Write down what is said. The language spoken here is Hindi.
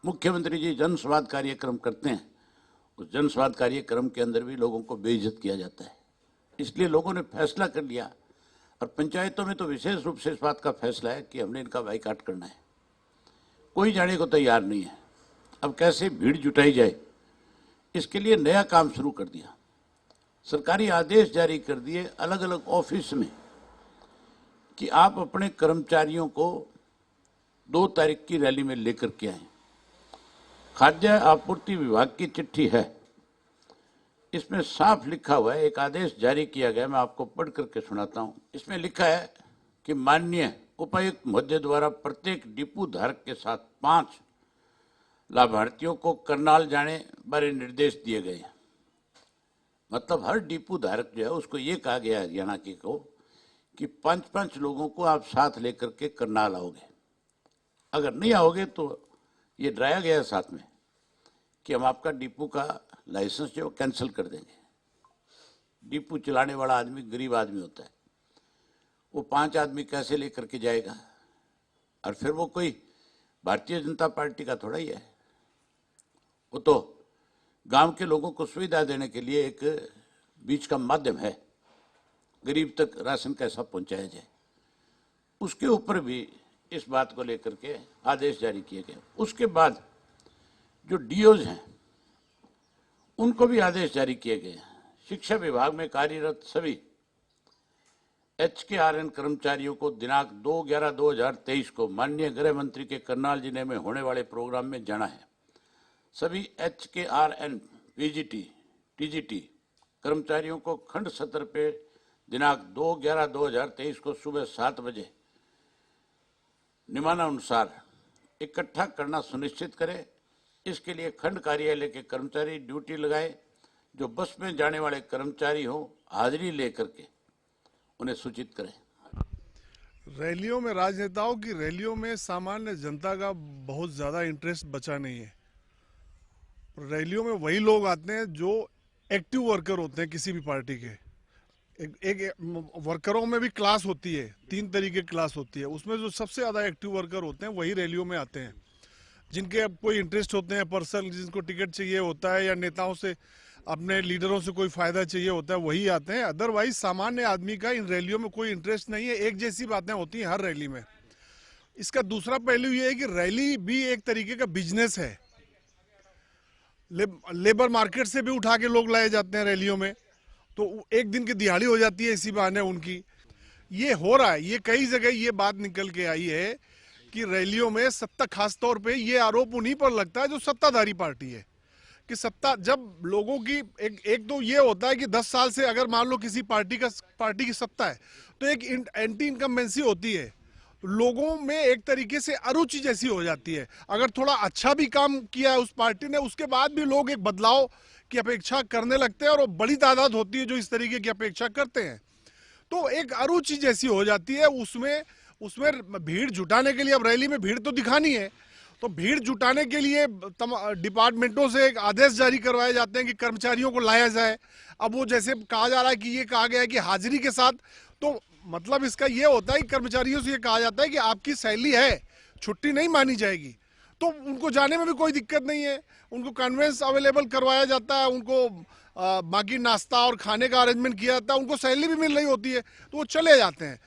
मुख्यमंत्री जी जन संवाद कार्यक्रम करते हैं, उस जन संवाद कार्यक्रम के अंदर भी लोगों को बेइज्जत किया जाता है। इसलिए लोगों ने फैसला कर लिया, और पंचायतों में तो विशेष रूप से इस बात का फैसला है कि हमने इनका बाइकाट करना है। कोई जाने को तैयार नहीं है। अब कैसे भीड़ जुटाई जाए, इसके लिए नया काम शुरू कर दिया। सरकारी आदेश जारी कर दिए अलग अलग ऑफिस में कि आप अपने कर्मचारियों को 2 तारीख की रैली में लेकर के आए। खाद्य आपूर्ति विभाग की चिट्ठी है, इसमें साफ लिखा हुआ है, एक आदेश जारी किया गया, मैं आपको पढ़ करके सुनाता हूं। इसमें लिखा है कि माननीय उपायुक्त महोदय द्वारा प्रत्येक डिपो धारक के साथ 5 लाभार्थियों को करनाल जाने बारे निर्देश दिए गए हैं। मतलब हर डिपो धारक जो है उसको ये कहा गया है हरियाणा के को कि 5-5 लोगों को आप साथ लेकर के करनाल आओगे। अगर नहीं आओगे तो ये डराया गया है साथ में कि हम आपका डिपो का लाइसेंस जो कैंसिल कर देंगे। डिपो चलाने वाला आदमी गरीब आदमी होता है, वो 5 आदमी कैसे लेकर के जाएगा? और फिर वो कोई भारतीय जनता पार्टी का थोड़ा ही है, वो तो गांव के लोगों को सुविधा देने के लिए एक बीच का माध्यम है, गरीब तक राशन कैसा पहुंचाया जाए। उसके ऊपर भी इस बात को लेकर के आदेश जारी किए गए। उसके बाद जो डीओज हैं उनको भी आदेश जारी किए गए। शिक्षा विभाग में कार्यरत सभी HKRN कर्मचारियों को दिनांक 2/11/2023 को माननीय गृह मंत्री के करनाल जिले में होने वाले प्रोग्राम में जाना है। सभी HKRN PGT TGT कर्मचारियों को खंड सत्र पे दिनांक 2/11/2023 को सुबह 7 बजे नियमानुसार इकट्ठा करना सुनिश्चित करें। इसके लिए खंड कार्यालय के कर्मचारी ड्यूटी लगाए। जो बस में जाने वाले कर्मचारी हो हाजिरी लेकर के उन्हें सूचित करें। रैलियों में, राजनेताओं की रैलियों में सामान्य जनता का बहुत ज़्यादा इंटरेस्ट बचा नहीं है। रैलियों में वही लोग आते हैं जो एक्टिव वर्कर होते हैं किसी भी पार्टी के। एक वर्करों में भी क्लास होती है, 3 तरीके की क्लास होती है। उसमें जो सबसे ज़्यादा एक्टिव वर्कर होते हैं वही रैलियों में आते हैं। जिनके अब कोई इंटरेस्ट होते हैं पर्सनल, जिनको टिकट चाहिए होता है या नेताओं से, अपने लीडरों से कोई फायदा चाहिए होता है, वही आते हैं। अदरवाइज सामान्य आदमी का इन रैलियों में कोई इंटरेस्ट नहीं है। एक जैसी बातें होती हैं हर रैली में। इसका दूसरा पहलू ये है कि रैली भी एक तरीके का बिजनेस है। लेबर मार्केट से भी उठा के लोग लाए जाते हैं रैलियों में, तो एक दिन की दिहाड़ी हो जाती है इसी बहाने उनकी। ये हो रहा है, ये कई जगह ये बात निकल के आई है कि रैलियों में सत्ता, खास तौर पे ये आरोप उन्हीं पर लगता है जो सत्ताधारी पार्टी है कि सत्ता, जब लोगों की एक तो ये होता है कि 10 साल से अगर मान लो किसी पार्टी की सत्ता है तो एक एंटी इनकम्बेंसी होती है, तो लोगों में एक तरीके से अरुचि जैसी हो जाती है। अगर थोड़ा अच्छा भी काम किया है उस पार्टी ने, उसके बाद भी लोग एक बदलाव की अपेक्षा करने लगते हैं, और बड़ी तादाद होती है जो इस तरीके की अपेक्षा करते हैं। तो एक अरुचि जैसी हो जाती है। उसमें भीड़ जुटाने के लिए, अब रैली में भीड़ तो दिखानी है, तो भीड़ जुटाने के लिए डिपार्टमेंटों से एक आदेश जारी करवाए जाते हैं कि कर्मचारियों को लाया जाए। अब वो जैसे कहा जा रहा है कि ये कहा गया है कि हाजिरी के साथ, तो मतलब इसका ये होता है कि कर्मचारियों से ये कहा जाता है कि आपकी सैलरी है, छुट्टी नहीं मानी जाएगी। तो उनको जाने में भी कोई दिक्कत नहीं है, उनको कन्वेंस अवेलेबल करवाया जाता है, उनको बाकी नाश्ता और खाने का अरेंजमेंट किया जाता है, उनको सैलरी भी मिल रही होती है, तो वो चले जाते हैं।